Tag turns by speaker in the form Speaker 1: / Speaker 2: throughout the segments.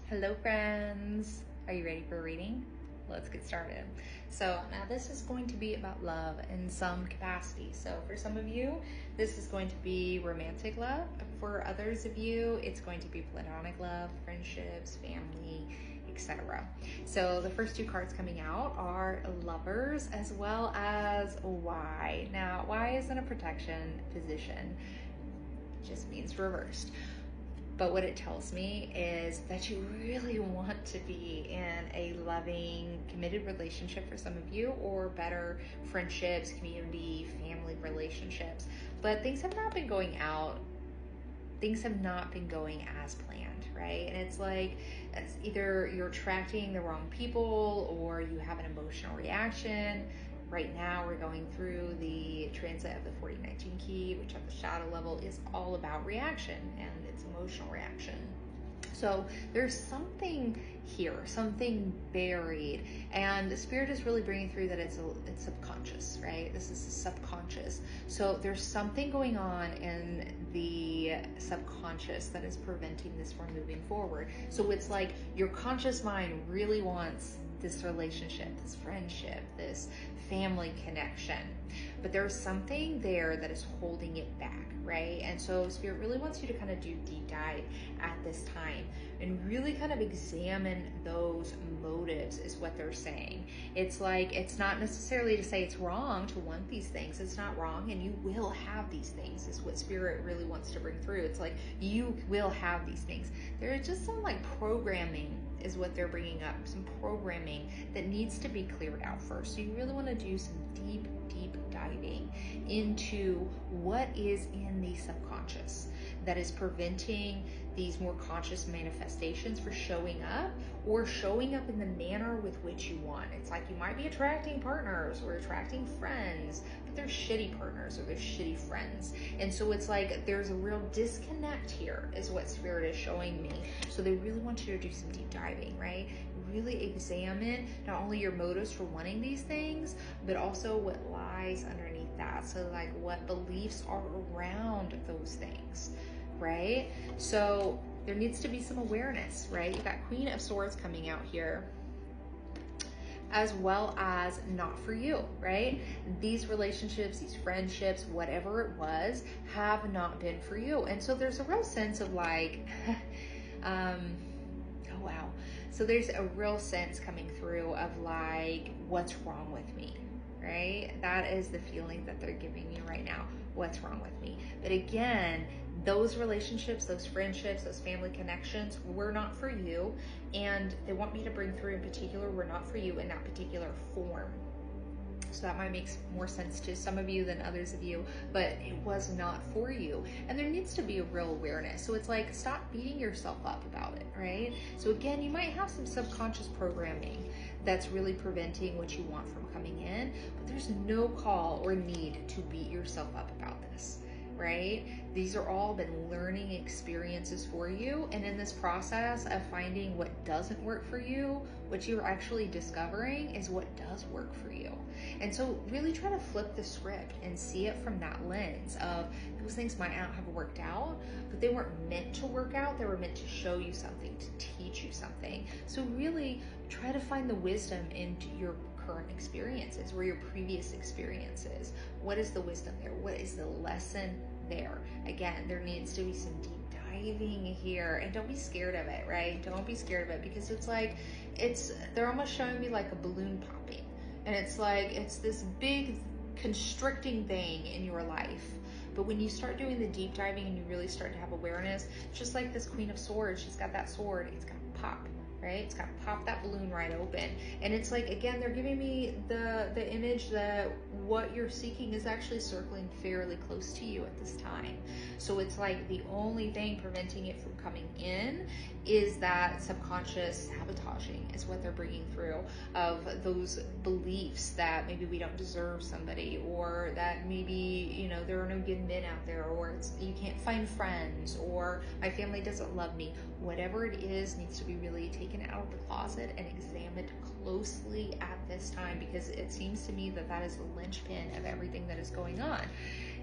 Speaker 1: Hello friends, are you ready for a reading? Let's get started. So now this is going to be about love in some capacity. So for some of you, this is going to be romantic love. For others of you, it's going to be platonic love, friendships, family, etc. So the first two cards coming out are lovers as well as why. Now, why isn't a protection position, it just means reversed. But what it tells me is that you really want to be in a loving, committed relationship for some of you, or better, friendships, community, family relationships. But things have not been going out. Things have not been going as planned, right? And it's like, it's either you're attracting the wrong people or you have an emotional reaction. Right now, we're going through the transit of the 4019 key, which at the shadow level is all about reaction and it's emotional reaction. So there's something here, something buried, and the spirit is really bringing through that it's subconscious, right? This is the subconscious. So there's something going on in the subconscious that is preventing this from moving forward. So it's like your conscious mind really wants this relationship, this friendship, this family connection, but there's something there that is holding it back, right? And so Spirit really wants you to kind of do deep dive at this time and really kind of examine those motives, is what they're saying. It's like, it's not necessarily to say it's wrong to want these things. It's not wrong, and you will have these things, is what Spirit really wants to bring through. It's like, you will have these things. There is just some like programming is what they're bringing up, some programming that needs to be cleared out first. So you really want to do some deep diving into what is in the subconscious that is preventing these more conscious manifestations for showing up, or showing up in the manner with which you want. It's like you might be attracting partners or attracting friends, but they're shitty partners or they're shitty friends. And so it's like there's a real disconnect here, is what Spirit is showing me. So they really want you to do some deep diving, right? Really examine not only your motives for wanting these things, but also what lies underneath that. So like what beliefs are around those things, right? So there needs to be some awareness, right? You got Queen of Swords coming out here, as well as not for you, right? These relationships, these friendships, whatever it was, have not been for you. And so there's a real sense of like, oh wow. So there's a real sense coming through of like, what's wrong with me, right? That is the feeling that they're giving you right now. What's wrong with me? But again, those relationships, those friendships, those family connections were not for you. And they want me to bring through in particular, were not for you in that particular form. So that might make more sense to some of you than others of you, but it was not for you. And there needs to be a real awareness. So it's like, stop beating yourself up about it, right? So again, you might have some subconscious programming that's really preventing what you want from coming in, but there's no call or need to beat yourself up about this, right? These are all been learning experiences for you. And in this process of finding what doesn't work for you, what you're actually discovering is what does work for you. And so really try to flip the script and see it from that lens of those things might not have worked out, but they weren't meant to work out. They were meant to show you something, to teach you something. So really try to find the wisdom into your current experiences or your previous experiences. What is the wisdom there? What is the lesson there? Again, there needs to be some deep diving here, and don't be scared of it, right? Don't be scared of it, because it's like, they're almost showing me like a balloon popping, and it's like, it's this big constricting thing in your life. But when you start doing the deep diving and you really start to have awareness, just like this Queen of Swords, she's got that sword, it's gonna pop, right? It's gonna pop that balloon right open. And it's like, again, they're giving me the image that what you're seeking is actually circling fairly close to you at this time. So it's like the only thing preventing it from coming in is that subconscious sabotaging, is what they're bringing through, of those beliefs that maybe we don't deserve somebody, or that maybe, you know, there are no good men out there, or you can't find friends, or my family doesn't love me. Whatever it is needs to be really taken out of the closet and examined closely at this time, because it seems to me that that is the linchpin of everything that is going on.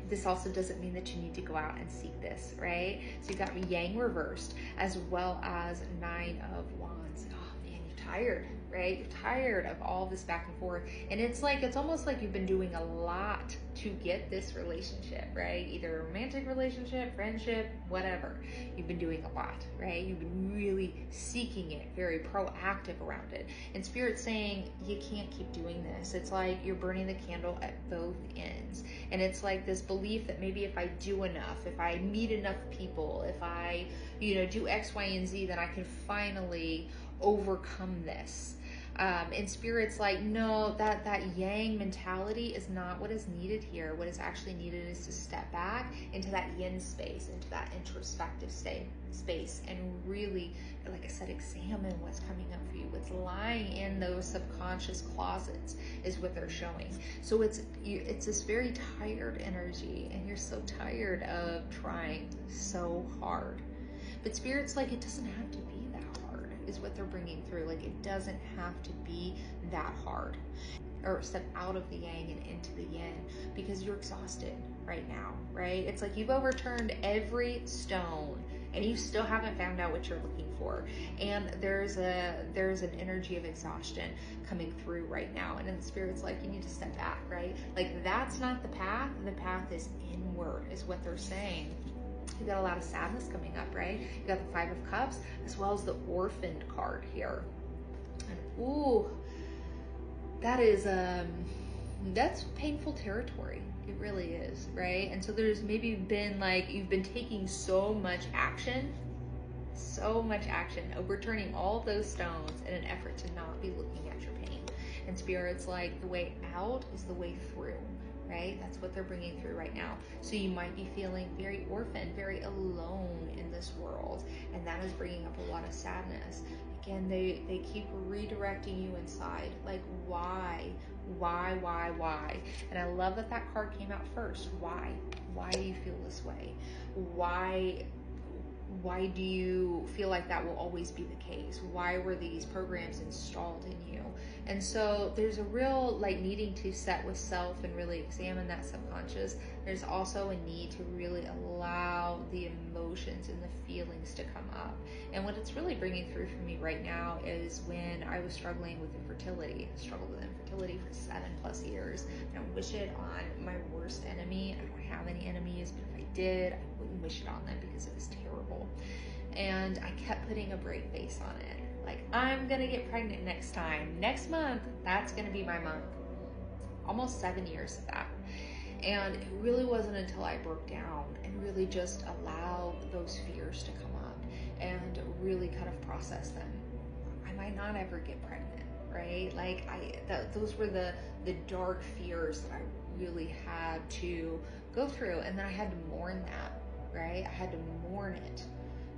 Speaker 1: this also doesn't mean that you need to go out and seek this, right? So you've got Yang reversed as well as Nine of Wands. Oh man, you're tired, right? You're tired of all this back and forth. And it's almost like you've been doing a lot to get this relationship, right? Either a romantic relationship, friendship, whatever. You've been doing a lot, right? You've been really seeking it, very proactive around it. And Spirit's saying you can't keep doing this. It's like you're burning the candle at both ends. And it's like this belief that maybe if I do enough, if I meet enough people, if I, do X, Y, and Z, then I can finally overcome this. And Spirit's like, no, that Yang mentality is not what is needed here. What is actually needed is to step back into that Yin space, into that introspective space, and really, like I said, examine what's coming up for you. What's lying in those subconscious closets is what they're showing. So it's this very tired energy, and you're so tired of trying so hard. But Spirit's like, it doesn't have to be that hard, is what they're bringing through. Like, it doesn't have to be that hard. Or step out of the Yang and into the Yin, because you're exhausted right now, right? It's like you've overturned every stone and you still haven't found out what you're looking for. And there's an energy of exhaustion coming through right now. And then the Spirit's like, you need to step back, right? Like, that's not the path. The path is inward, is what they're saying. You got a lot of sadness coming up, right? You got the Five of Cups as well as the Orphaned card here. And ooh, that is that's painful territory. It really is, right? And so there's maybe been like, you've been taking so much action, overturning all those stones in an effort to not be looking at your pain. And Spirit's like, the way out is the way through, right? That's what they're bringing through right now. So you might be feeling very orphaned, very alone in this world, and that is bringing up a lot of sadness. Again, they keep redirecting you inside, like, why? And I love that card came out first. Why do you feel this way? Why do you feel like that will always be the case? Why were these programs installed in you? And so there's a real like needing to set with self and really examine that subconscious. There's also a need to really allow the emotions and the feelings to come up. And what it's really bringing through for me right now is when I was struggling with infertility. I struggled with infertility for 7+ years. I don't wish it on my worst enemy. I don't have any enemies, but if I did, I wouldn't wish it on them because it was terrible. And I kept putting a brave face on it. Like, I'm gonna get pregnant next time. Next month, that's gonna be my month. Almost 7 years of that. And it really wasn't until I broke down and really just allowed those fears to come up and really kind of process them. I might not ever get pregnant, right? Like, those were the dark fears that I really had to go through. And then I had to mourn that, right? I had to mourn it,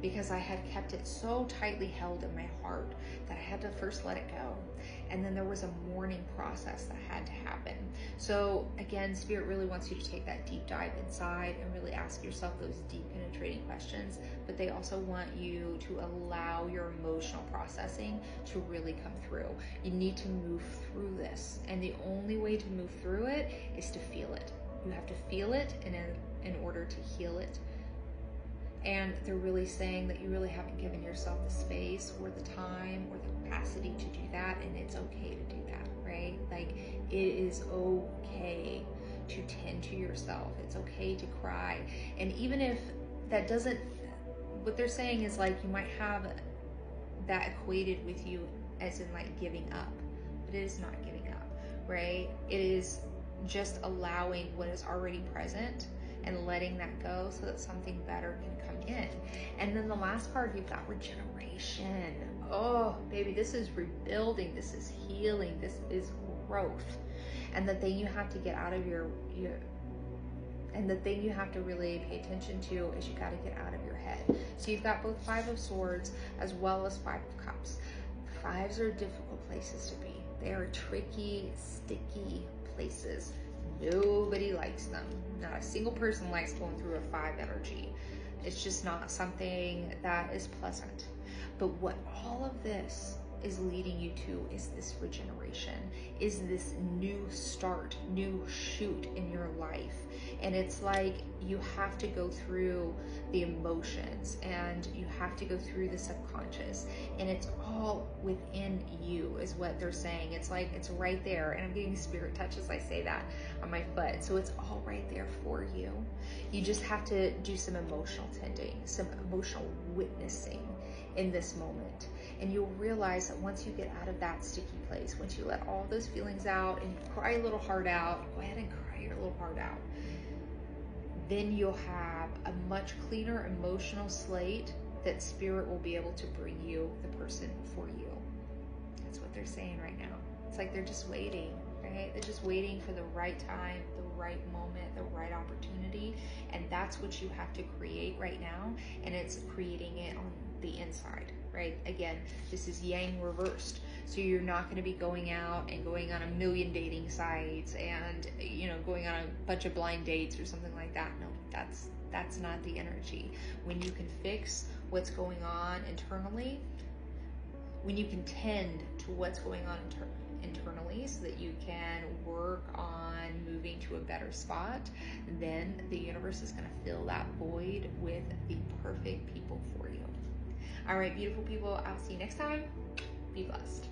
Speaker 1: because I had kept it so tightly held in my heart that I had to first let it go. And then there was a mourning process that had to happen. So again, Spirit really wants you to take that deep dive inside and really ask yourself those deep penetrating questions, but they also want you to allow your emotional processing to really come through. You need to move through this, and the only way to move through it is to feel it. You have to feel it in order to heal it. And they're really saying that you really haven't given yourself the space or the time or the capacity to do that, and it's okay to do that, right? Like, it is okay to tend to yourself. It's okay to cry. And even if that doesn't, what they're saying is like, you might have that equated with you as in like giving up, but it is not giving up, right? It is just allowing what is already present and letting that go so that something better can come in. And then the last card, you've got regeneration. Oh, baby, this is rebuilding. This is healing. This is growth. And the thing you have to get out of and the thing you have to really pay attention to is you got to get out of your head. So you've got both Five of Swords as well as Five of Cups. Fives are difficult places to be. They are tricky, sticky places. Nobody likes them. Not a single person likes going through a 5 energy. It's just not something that is pleasant. But what all of this is leading you to is this regeneration, is this new start, new shoot in your life. And it's like you have to go through the emotions and you have to go through the subconscious, and it's all within you is what they're saying. It's like it's right there, and I'm getting spirit touch as I say that on my foot. So it's all right there for you. You just have to do some emotional tending, some emotional witnessing in this moment. And you'll realize that once you get out of that sticky place, once you let all those feelings out and cry a little heart out, go ahead and cry your little heart out, then you'll have a much cleaner emotional slate that spirit will be able to bring you the person for you. That's what they're saying right now. It's like they're just waiting, right? They're just waiting for the right time, the right moment, the right opportunity. And that's what you have to create right now. And it's creating it on the inside, right? Again, this is yang reversed. So you're not going to be going out and going on a million dating sites and, you know, going on a bunch of blind dates or something like that. No, that's not the energy. When you can fix what's going on internally, when you can tend to what's going on internally so that you can work on moving to a better spot, then the universe is going to fill that void with the perfect people for you. All right, beautiful people, I'll see you next time. Be blessed.